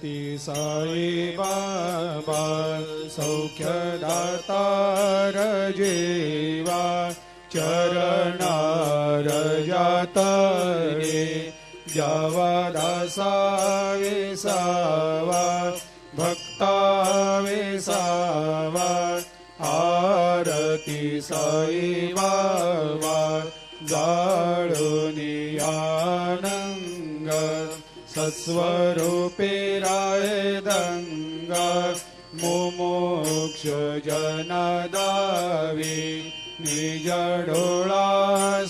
ती साई बाबा सौख्यदातार जीवा चरणार जातरे जावा दासा विसावा भक्ता विसावा आरती साई बाबा जाळुनी आनंग सस्वरूपे राय दंग मुमुक्ष जनदावी निज डोळा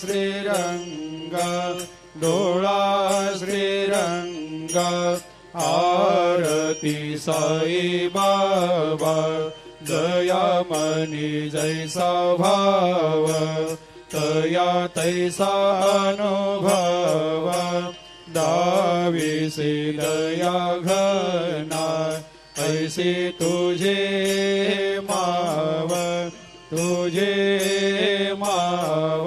श्रीरंग डोळा श्रीरंग आरती साई बाबा दयामनी जैसा भाव तया तैसा अनुभव दाविसे दया घना ऐसे तुझे माव तुझे माव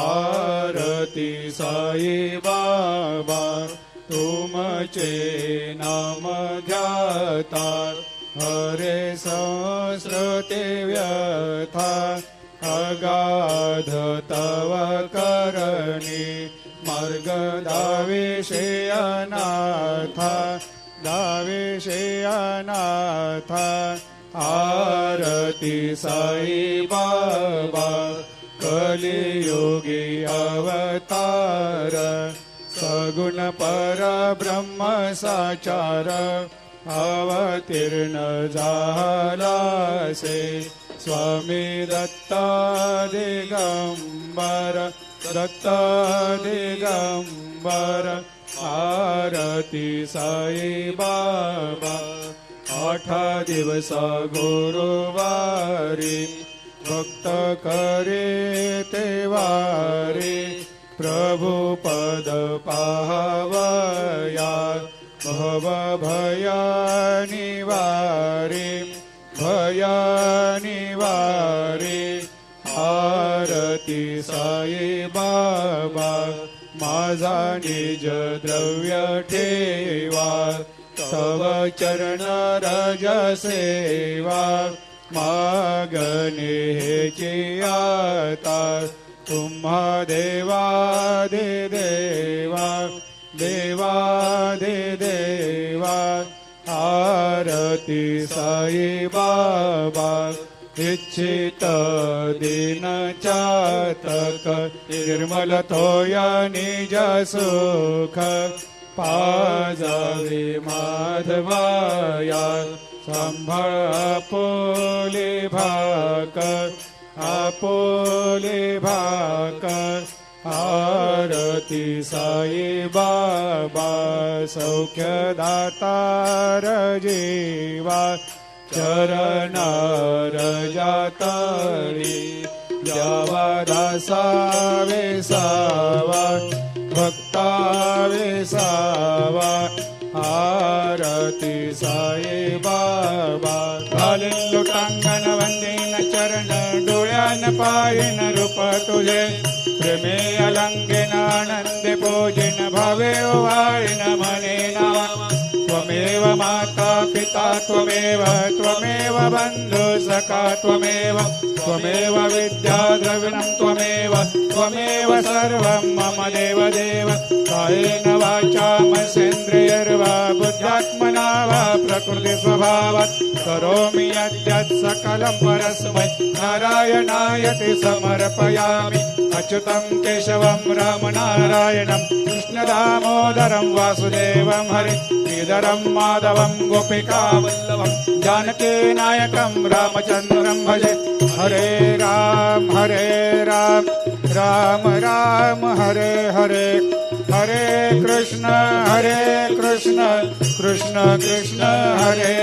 आरती साई बाबा तुमचे नाम ध्याता हरे संस्कृते व्यथा अगाध तव करणी मार्ग दाविषे अनाथा दाविषे अनाथा आरती साई बाबा कलियुगी अवतार सगुण परब्रह्म साचार अवतीर्ण झालासे स्वामी दत्ता दिगंबर दत्ता दिगंबर आरती साई बाबा 8 दिवस गुरुवारी भक्त करे तेवारी प्रभु पद पाहवया भव भया निवारी भया निवारी आरती साई बाबा माझा निज द्रव्य ठेवा तव चरण रज सेवा मागणे हेची आता तुम्हा देवादि देवा देवादि देवा आरती साई बाबा इच्छित दिन चातक निर्मल तोया निज सुख पाजावे माधवाया सांभाळ आपोले भाक आरती साई बाबा सौख्यदातार जीवा चरणार जातरी जावा दासा विसावा भक्ता विसावा आरती साई बाबा घालीन लोटांगण वंदीन चरण डोळ्यान पाहिन रूप तुझे प्रेमे अलंगेन आनंदे पूजिन भावे वाळीन मने नावा त्वमेव माता पिता त्वमेव त्वमेव बंधु सखा त्वमेव त्वमेव विद्या द्रविणं त्वमेव त्वमेव सर्वं मम देव देव कायेन वाचा मनसेन्द्रियर्वा बुद्ध्यात्मना वा प्रकृति स्वभावात् करोमि यद्यत् सकलं परस्मै नारायणायति समर्पयामि अच्युतं केशवं रामनारायणं कृष्णदामोदरं वासुदेवं हरि श्रीधरं माधवं गोपिकावल्लभं जानकीनायकं रामचन्द्रं भजे हरे राम राम राम हरे हरे हरे कृष्ण कृष्ण कृष्ण हरे हरे